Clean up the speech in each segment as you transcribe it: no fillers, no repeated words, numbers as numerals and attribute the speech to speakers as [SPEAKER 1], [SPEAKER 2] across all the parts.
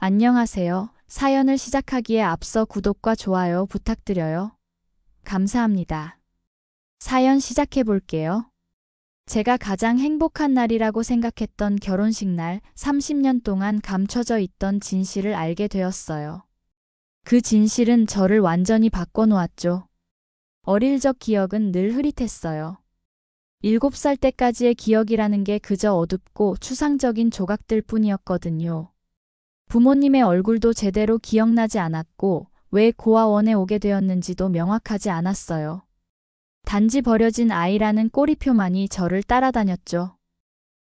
[SPEAKER 1] 안녕하세요. 사연을 시작하기에 앞서 구독과 좋아요 부탁드려요. 감사합니다. 사연 시작해 볼게요. 제가 가장 행복한 날이라고 생각했던 결혼식 날, 30년 동안 감춰져 있던 진실을 알게 되었어요. 그 진실은 저를 완전히 바꿔놓았죠. 어릴 적 기억은 늘 흐릿했어요. 7살 때까지의 기억이라는 게 그저 어둡고 추상적인 조각들 뿐이었거든요. 부모님의 얼굴도 제대로 기억나지 않았고 왜 고아원에 오게 되었는지도 명확하지 않았어요. 단지 버려진 아이라는 꼬리표만이 저를 따라다녔죠.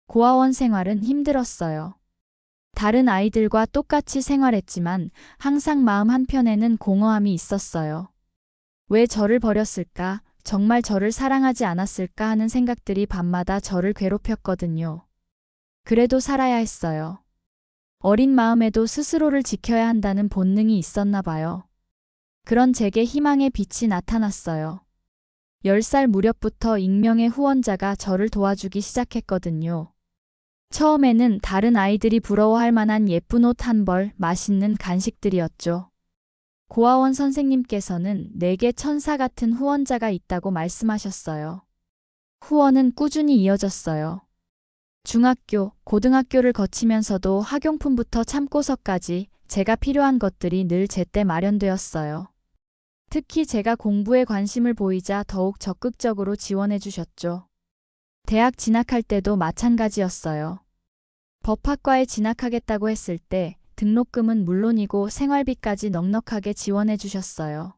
[SPEAKER 1] 고아원 생활은 힘들었어요. 다른 아이들과 똑같이 생활했지만 항상 마음 한편에는 공허함이 있었어요. 왜 저를 버렸을까? 정말 저를 사랑하지 않았을까 하는 생각들이 밤마다 저를 괴롭혔거든요. 그래도 살아야 했어요. 어린 마음에도 스스로를 지켜야 한다는 본능이 있었나 봐요. 그런 제게 희망의 빛이 나타났어요. 10살 무렵부터 익명의 후원자가 저를 도와주기 시작했거든요. 처음에는 다른 아이들이 부러워할 만한 예쁜 옷 한 벌, 맛있는 간식들이었죠. 고아원 선생님께서는 내게 천사 같은 후원자가 있다고 말씀하셨어요. 후원은 꾸준히 이어졌어요. 중학교, 고등학교를 거치면서도 학용품부터 참고서까지 제가 필요한 것들이 늘 제때 마련되었어요. 특히 제가 공부에 관심을 보이자 더욱 적극적으로 지원해 주셨죠. 대학 진학할 때도 마찬가지였어요. 법학과에 진학하겠다고 했을 때 등록금은 물론이고 생활비까지 넉넉하게 지원해 주셨어요.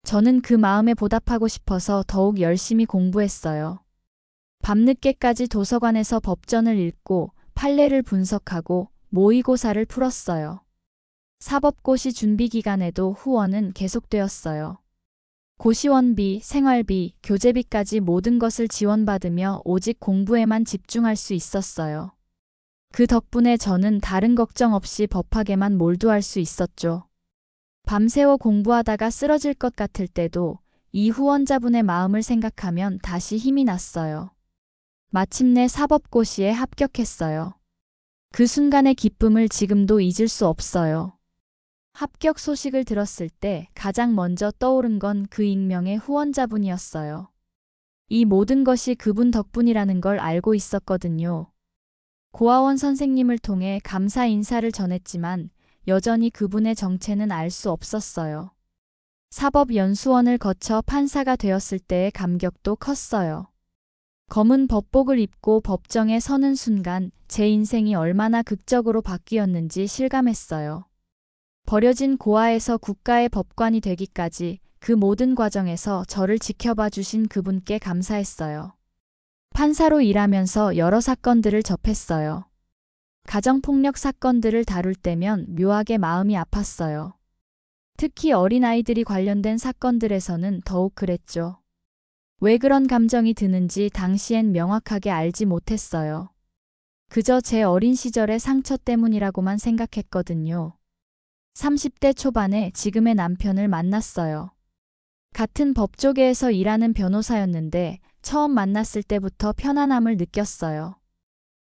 [SPEAKER 1] 저는 그 마음에 보답하고 싶어서 더욱 열심히 공부했어요. 밤늦게까지 도서관에서 법전을 읽고 판례를 분석하고 모의고사를 풀었어요. 사법고시 준비 기간에도 후원은 계속되었어요. 고시원비, 생활비, 교재비까지 모든 것을 지원받으며 오직 공부에만 집중할 수 있었어요. 그 덕분에 저는 다른 걱정 없이 법학에만 몰두할 수 있었죠. 밤새워 공부하다가 쓰러질 것 같을 때도 이 후원자분의 마음을 생각하면 다시 힘이 났어요. 마침내 사법고시에 합격했어요. 그 순간의 기쁨을 지금도 잊을 수 없어요. 합격 소식을 들었을 때 가장 먼저 떠오른 건 그 익명의 후원자분이었어요. 이 모든 것이 그분 덕분이라는 걸 알고 있었거든요. 고아원 선생님을 통해 감사 인사를 전했지만 여전히 그분의 정체는 알 수 없었어요. 사법연수원을 거쳐 판사가 되었을 때의 감격도 컸어요. 검은 법복을 입고 법정에 서는 순간 제 인생이 얼마나 극적으로 바뀌었는지 실감했어요. 버려진 고아에서 국가의 법관이 되기까지 그 모든 과정에서 저를 지켜봐 주신 그분께 감사했어요. 판사로 일하면서 여러 사건들을 접했어요. 가정폭력 사건들을 다룰 때면 묘하게 마음이 아팠어요. 특히 어린아이들이 관련된 사건들에서는 더욱 그랬죠. 왜 그런 감정이 드는지 당시엔 명확하게 알지 못했어요. 그저 제 어린 시절의 상처 때문이라고만 생각했거든요. 30대 초반에 지금의 남편을 만났어요. 같은 법조계에서 일하는 변호사였는데 처음 만났을 때부터 편안함을 느꼈어요.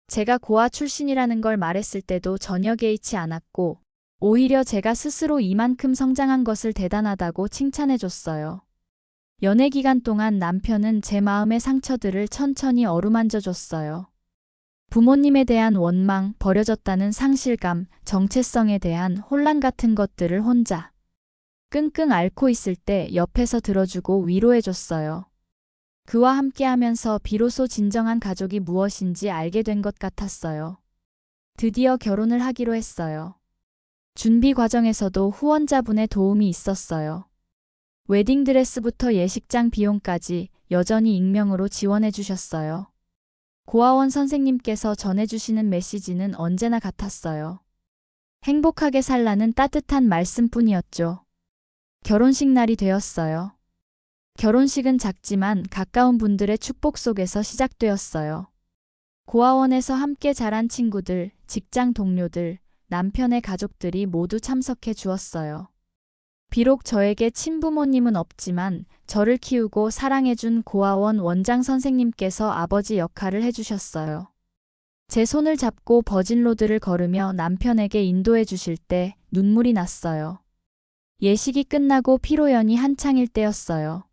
[SPEAKER 1] 제가 고아 출신이라는 걸 말했을 때도 전혀 개의치 않았고 오히려 제가 스스로 이만큼 성장한 것을 대단하다고 칭찬해줬어요. 연애 기간 동안 남편은 제 마음의 상처들을 천천히 어루만져 줬어요. 부모님에 대한 원망, 버려졌다는 상실감, 정체성에 대한 혼란 같은 것들을 혼자 끙끙 앓고 있을 때 옆에서 들어주고 위로해줬어요. 그와 함께하면서 비로소 진정한 가족이 무엇인지 알게 된 것 같았어요. 드디어 결혼을 하기로 했어요. 준비 과정에서도 후원자분의 도움이 있었어요. 웨딩드레스부터 예식장 비용까지 여전히 익명으로 지원해 주셨어요. 고아원 선생님께서 전해주시는 메시지는 언제나 같았어요. 행복하게 살라는 따뜻한 말씀뿐이었죠. 결혼식 날이 되었어요. 결혼식은 작지만 가까운 분들의 축복 속에서 시작되었어요. 고아원에서 함께 자란 친구들, 직장 동료들, 남편의 가족들이 모두 참석해 주었어요. 비록 저에게 친부모님은 없지만 저를 키우고 사랑해준 고아원 원장 선생님께서 아버지 역할을 해주셨어요. 제 손을 잡고 버진로드를 걸으며 남편에게 인도해 주실 때 눈물이 났어요. 예식이 끝나고 피로연이 한창일 때였어요.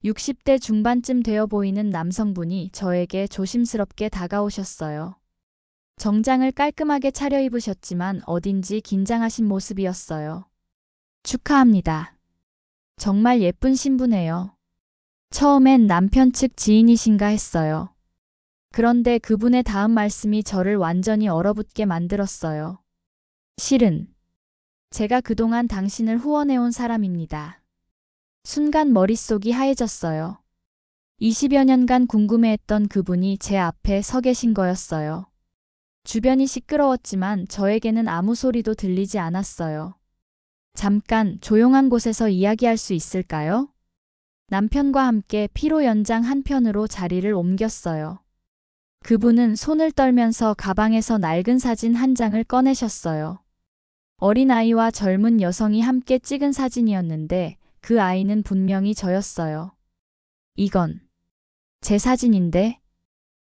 [SPEAKER 1] 60대 중반쯤 되어 보이는 남성분이 저에게 조심스럽게 다가오셨어요. 정장을 깔끔하게 차려입으셨지만 어딘지 긴장하신 모습이었어요. 축하합니다. 정말 예쁜 신부네요. 처음엔 남편 측 지인이신가 했어요. 그런데 그분의 다음 말씀이 저를 완전히 얼어붙게 만들었어요. 실은 제가 그동안 당신을 후원해온 사람입니다. 순간 머릿속이 하얘졌어요. 20여 년간 궁금해했던 그분이 제 앞에 서 계신 거였어요. 주변이 시끄러웠지만 저에게는 아무 소리도 들리지 않았어요. 잠깐 조용한 곳에서 이야기할 수 있을까요? 남편과 함께 피로 연장 한편으로 자리를 옮겼어요. 그분은 손을 떨면서 가방에서 낡은 사진 한 장을 꺼내셨어요. 어린아이와 젊은 여성이 함께 찍은 사진이었는데 그 아이는 분명히 저였어요. 이건 제 사진인데?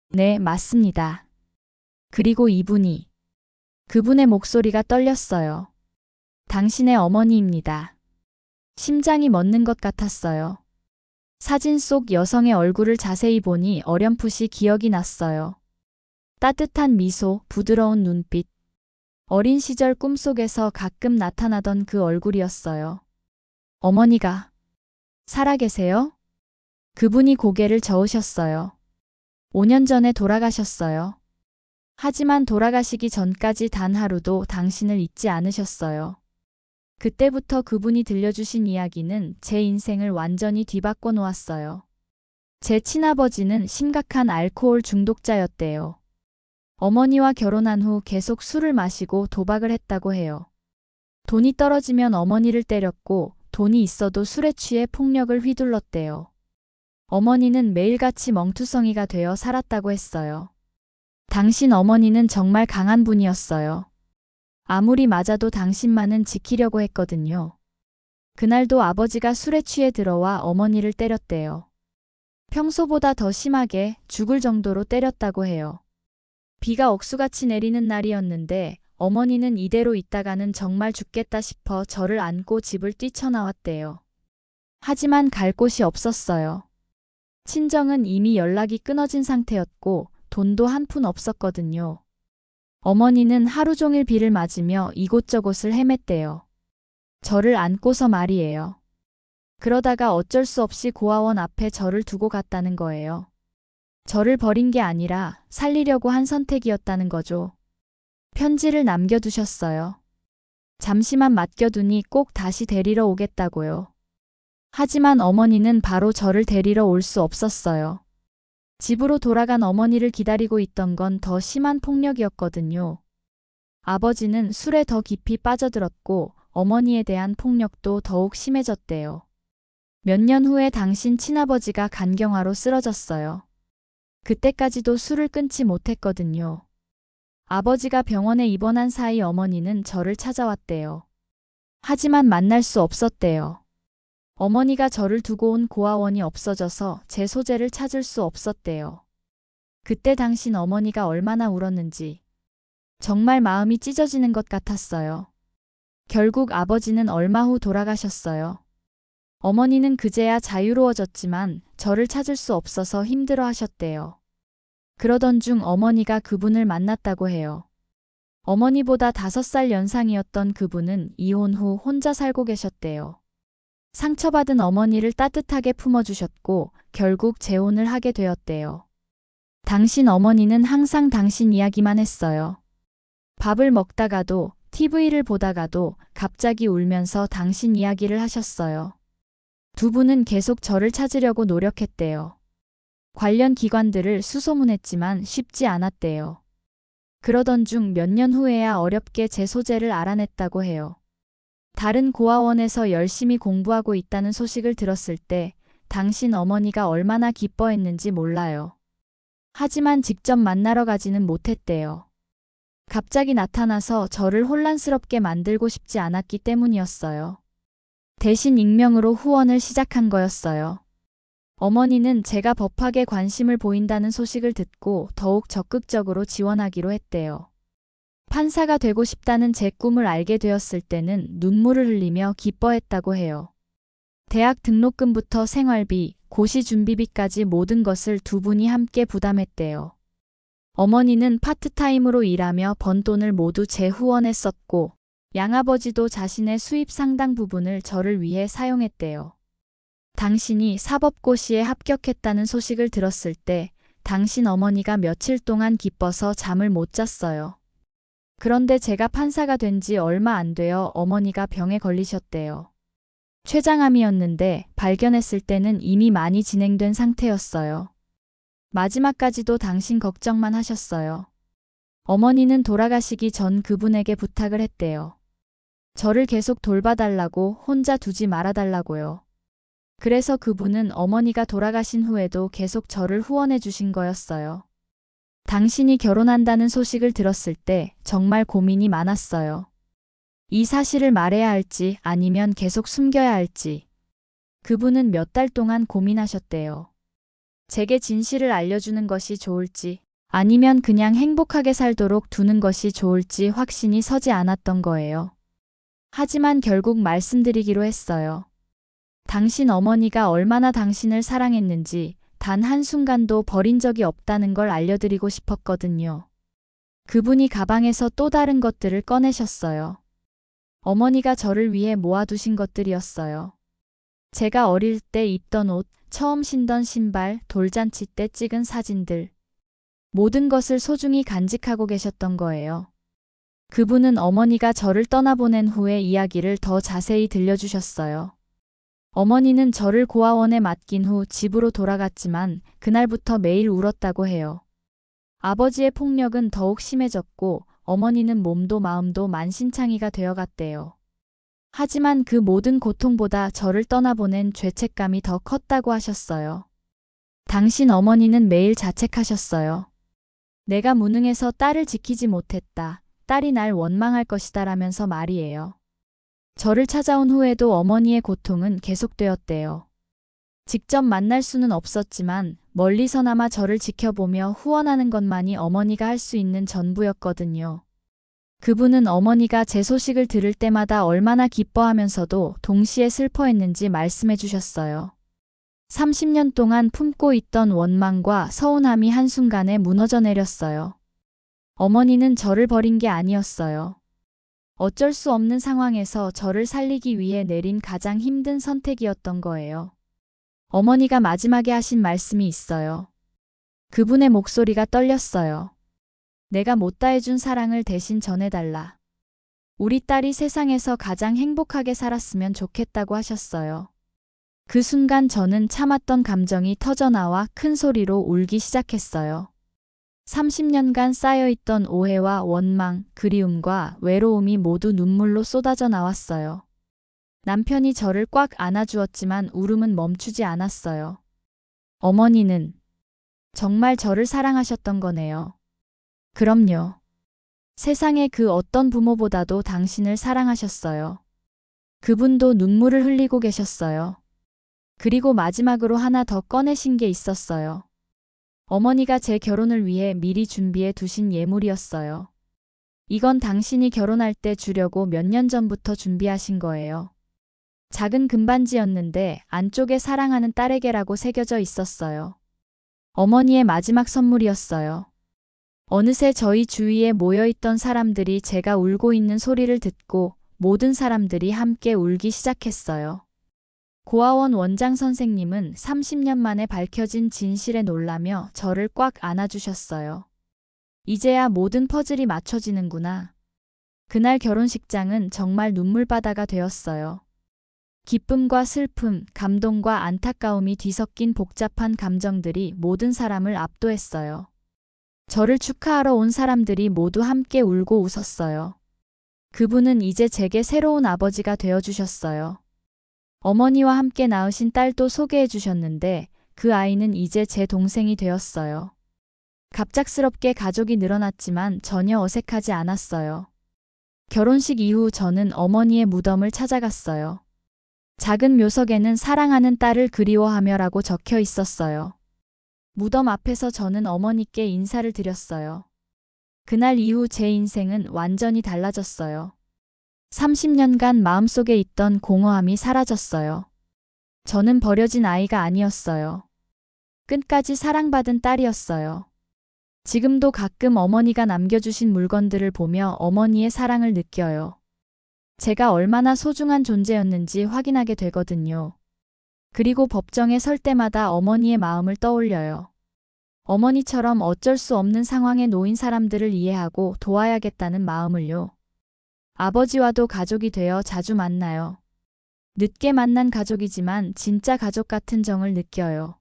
[SPEAKER 1] 네, 맞습니다. 그리고 이분이 그분의 목소리가 떨렸어요. 당신의 어머니입니다. 심장이 멎는 것 같았어요. 사진 속 여성의 얼굴을 자세히 보니 어렴풋이 기억이 났어요. 따뜻한 미소, 부드러운 눈빛. 어린 시절 꿈속에서 가끔 나타나던 그 얼굴이었어요. 어머니가 살아계세요? 그분이 고개를 저으셨어요. 5년 전에 돌아가셨어요. 하지만 돌아가시기 전까지 단 하루도 당신을 잊지 않으셨어요. 그때부터 그분이 들려주신 이야기는 제 인생을 완전히 뒤바꿔 놓았어요. 제 친아버지는 심각한 알코올 중독자였대요. 어머니와 결혼한 후 계속 술을 마시고 도박을 했다고 해요. 돈이 떨어지면 어머니를 때렸고 돈이 있어도 술에 취해 폭력을 휘둘렀대요. 어머니는 매일같이 멍투성이가 되어 살았다고 했어요. 당신 어머니는 정말 강한 분이었어요. 아무리 맞아도 당신만은 지키려고 했거든요. 그날도 아버지가 술에 취해 들어와 어머니를 때렸대요. 평소보다 더 심하게 죽을 정도로 때렸다고 해요. 비가 억수같이 내리는 날이었는데 어머니는 이대로 있다가는 정말 죽겠다 싶어 저를 안고 집을 뛰쳐나왔대요. 하지만 갈 곳이 없었어요. 친정은 이미 연락이 끊어진 상태였고 돈도 한 푼 없었거든요. 어머니는 하루 종일 비를 맞으며 이곳저곳을 헤맸대요. 저를 안고서 말이에요. 그러다가 어쩔 수 없이 고아원 앞에 저를 두고 갔다는 거예요. 저를 버린 게 아니라 살리려고 한 선택이었다는 거죠. 편지를 남겨두셨어요. 잠시만 맡겨두니 꼭 다시 데리러 오겠다고요. 하지만 어머니는 바로 저를 데리러 올 수 없었어요. 집으로 돌아간 어머니를 기다리고 있던 건 더 심한 폭력이었거든요. 아버지는 술에 더 깊이 빠져들었고 어머니에 대한 폭력도 더욱 심해졌대요. 몇 년 후에 당신 친아버지가 간경화로 쓰러졌어요. 그때까지도 술을 끊지 못했거든요. 아버지가 병원에 입원한 사이 어머니는 저를 찾아왔대요. 하지만 만날 수 없었대요. 어머니가 저를 두고 온 고아원이 없어져서 제 소재를 찾을 수 없었대요. 그때 당신 어머니가 얼마나 울었는지 정말 마음이 찢어지는 것 같았어요. 결국 아버지는 얼마 후 돌아가셨어요. 어머니는 그제야 자유로워졌지만 저를 찾을 수 없어서 힘들어 하셨대요. 그러던 중 어머니가 그분을 만났다고 해요. 어머니보다 5살 연상이었던 그분은 이혼 후 혼자 살고 계셨대요. 상처받은 어머니를 따뜻하게 품어주셨고 결국 재혼을 하게 되었대요. 당신 어머니는 항상 당신 이야기만 했어요. 밥을 먹다가도 TV를 보다가도 갑자기 울면서 당신 이야기를 하셨어요. 두 분은 계속 저를 찾으려고 노력했대요. 관련 기관들을 수소문했지만 쉽지 않았대요. 그러던 중 몇 년 후에야 어렵게 제 소재를 알아냈다고 해요. 다른 고아원에서 열심히 공부하고 있다는 소식을 들었을 때 당신 어머니가 얼마나 기뻐했는지 몰라요. 하지만 직접 만나러 가지는 못했대요. 갑자기 나타나서 저를 혼란스럽게 만들고 싶지 않았기 때문이었어요. 대신 익명으로 후원을 시작한 거였어요. 어머니는 제가 법학에 관심을 보인다는 소식을 듣고 더욱 적극적으로 지원하기로 했대요. 판사가 되고 싶다는 제 꿈을 알게 되었을 때는 눈물을 흘리며 기뻐했다고 해요. 대학 등록금부터 생활비, 고시 준비비까지 모든 것을 두 분이 함께 부담했대요. 어머니는 파트타임으로 일하며 번 돈을 모두 제 후원에 썼고 양아버지도 자신의 수입 상당 부분을 저를 위해 사용했대요. 당신이 사법고시에 합격했다는 소식을 들었을 때 당신 어머니가 며칠 동안 기뻐서 잠을 못 잤어요. 그런데 제가 판사가 된 지 얼마 안 되어 어머니가 병에 걸리셨대요. 췌장암이었는데 발견했을 때는 이미 많이 진행된 상태였어요. 마지막까지도 당신 걱정만 하셨어요. 어머니는 돌아가시기 전 그분에게 부탁을 했대요. 저를 계속 돌봐달라고, 혼자 두지 말아달라고요. 그래서 그분은 어머니가 돌아가신 후에도 계속 저를 후원해 주신 거였어요. 당신이 결혼한다는 소식을 들었을 때 정말 고민이 많았어요. 이 사실을 말해야 할지 아니면 계속 숨겨야 할지. 그분은 몇 달 동안 고민하셨대요. 제게 진실을 알려주는 것이 좋을지 아니면 그냥 행복하게 살도록 두는 것이 좋을지 확신이 서지 않았던 거예요. 하지만 결국 말씀드리기로 했어요. 당신 어머니가 얼마나 당신을 사랑했는지 단 한순간도 버린 적이 없다는 걸 알려드리고 싶었거든요. 그분이 가방에서 또 다른 것들을 꺼내셨어요. 어머니가 저를 위해 모아두신 것들이었어요. 제가 어릴 때 입던 옷, 처음 신던 신발, 돌잔치 때 찍은 사진들. 모든 것을 소중히 간직하고 계셨던 거예요. 그분은 어머니가 저를 떠나보낸 후의 이야기를 더 자세히 들려주셨어요. 어머니는 저를 고아원에 맡긴 후 집으로 돌아갔지만 그날부터 매일 울었다고 해요. 아버지의 폭력은 더욱 심해졌고 어머니는 몸도 마음도 만신창이가 되어갔대요. 하지만 그 모든 고통보다 저를 떠나보낸 죄책감이 더 컸다고 하셨어요. 당신 어머니는 매일 자책하셨어요. 내가 무능해서 딸을 지키지 못했다. 딸이 날 원망할 것이다 라면서 말이에요. 저를 찾아온 후에도 어머니의 고통은 계속되었대요. 직접 만날 수는 없었지만 멀리서나마 저를 지켜보며 후원하는 것만이 어머니가 할 수 있는 전부였거든요. 그분은 어머니가 제 소식을 들을 때마다 얼마나 기뻐하면서도 동시에 슬퍼했는지 말씀해 주셨어요. 30년 동안 품고 있던 원망과 서운함이 한순간에 무너져 내렸어요. 어머니는 저를 버린 게 아니었어요. 어쩔 수 없는 상황에서 저를 살리기 위해 내린 가장 힘든 선택이었던 거예요. 어머니가 마지막에 하신 말씀이 있어요. 그분의 목소리가 떨렸어요. 내가 못다 해준 사랑을 대신 전해달라. 우리 딸이 세상에서 가장 행복하게 살았으면 좋겠다고 하셨어요. 그 순간 저는 참았던 감정이 터져나와 큰 소리로 울기 시작했어요. 30년간 쌓여있던 오해와 원망, 그리움과 외로움이 모두 눈물로 쏟아져 나왔어요. 남편이 저를 꽉 안아주었지만 울음은 멈추지 않았어요. 어머니는 정말 저를 사랑하셨던 거네요. 그럼요. 세상의 그 어떤 부모보다도 당신을 사랑하셨어요. 그분도 눈물을 흘리고 계셨어요. 그리고 마지막으로 하나 더 꺼내신 게 있었어요. 어머니가 제 결혼을 위해 미리 준비해 두신 예물이었어요. 이건 당신이 결혼할 때 주려고 몇 년 전부터 준비하신 거예요. 작은 금반지였는데 안쪽에 사랑하는 딸에게라고 새겨져 있었어요. 어머니의 마지막 선물이었어요. 어느새 저희 주위에 모여있던 사람들이 제가 울고 있는 소리를 듣고 모든 사람들이 함께 울기 시작했어요. 고아원 원장 선생님은 30년 만에 밝혀진 진실에 놀라며 저를 꽉 안아주셨어요. 이제야 모든 퍼즐이 맞춰지는구나. 그날 결혼식장은 정말 눈물바다가 되었어요. 기쁨과 슬픔, 감동과 안타까움이 뒤섞인 복잡한 감정들이 모든 사람을 압도했어요. 저를 축하하러 온 사람들이 모두 함께 울고 웃었어요. 그분은 이제 제게 새로운 아버지가 되어주셨어요. 어머니와 함께 낳으신 딸도 소개해 주셨는데 그 아이는 이제 제 동생이 되었어요. 갑작스럽게 가족이 늘어났지만 전혀 어색하지 않았어요. 결혼식 이후 저는 어머니의 무덤을 찾아갔어요. 작은 묘석에는 사랑하는 딸을 그리워하며라고 적혀 있었어요. 무덤 앞에서 저는 어머니께 인사를 드렸어요. 그날 이후 제 인생은 완전히 달라졌어요. 30년간 마음속에 있던 공허함이 사라졌어요. 저는 버려진 아이가 아니었어요. 끝까지 사랑받은 딸이었어요. 지금도 가끔 어머니가 남겨주신 물건들을 보며 어머니의 사랑을 느껴요. 제가 얼마나 소중한 존재였는지 확인하게 되거든요. 그리고 법정에 설 때마다 어머니의 마음을 떠올려요. 어머니처럼 어쩔 수 없는 상황에 놓인 사람들을 이해하고 도와야겠다는 마음을요. 아버지와도 가족이 되어 자주 만나요. 늦게 만난 가족이지만 진짜 가족 같은 정을 느껴요.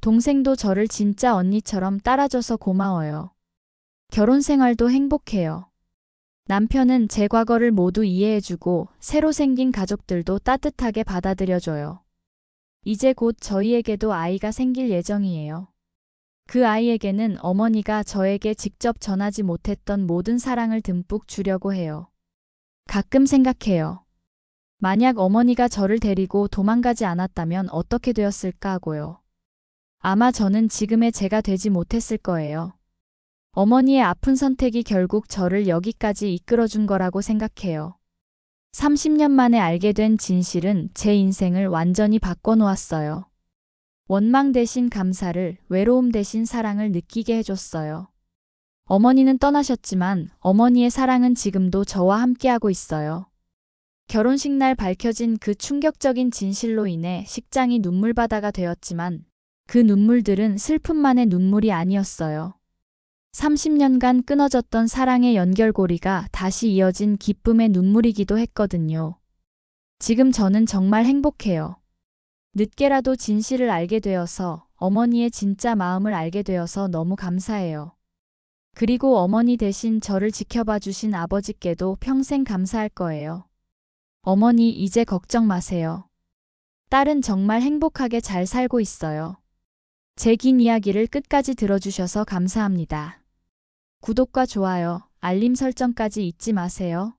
[SPEAKER 1] 동생도 저를 진짜 언니처럼 따라줘서 고마워요. 결혼 생활도 행복해요. 남편은 제 과거를 모두 이해해주고 새로 생긴 가족들도 따뜻하게 받아들여줘요. 이제 곧 저희에게도 아이가 생길 예정이에요. 그 아이에게는 어머니가 저에게 직접 전하지 못했던 모든 사랑을 듬뿍 주려고 해요. 가끔 생각해요. 만약 어머니가 저를 데리고 도망가지 않았다면 어떻게 되었을까 하고요. 아마 저는 지금의 제가 되지 못했을 거예요. 어머니의 아픈 선택이 결국 저를 여기까지 이끌어준 거라고 생각해요. 30년 만에 알게 된 진실은 제 인생을 완전히 바꿔놓았어요. 원망 대신 감사를, 외로움 대신 사랑을 느끼게 해줬어요. 어머니는 떠나셨지만 어머니의 사랑은 지금도 저와 함께하고 있어요. 결혼식 날 밝혀진 그 충격적인 진실로 인해 식장이 눈물바다가 되었지만 그 눈물들은 슬픔만의 눈물이 아니었어요. 30년간 끊어졌던 사랑의 연결고리가 다시 이어진 기쁨의 눈물이기도 했거든요. 지금 저는 정말 행복해요. 늦게라도 진실을 알게 되어서, 어머니의 진짜 마음을 알게 되어서 너무 감사해요. 그리고 어머니 대신 저를 지켜봐 주신 아버지께도 평생 감사할 거예요. 어머니, 이제 걱정 마세요. 딸은 정말 행복하게 잘 살고 있어요. 제 긴 이야기를 끝까지 들어주셔서 감사합니다. 구독과 좋아요, 알림 설정까지 잊지 마세요.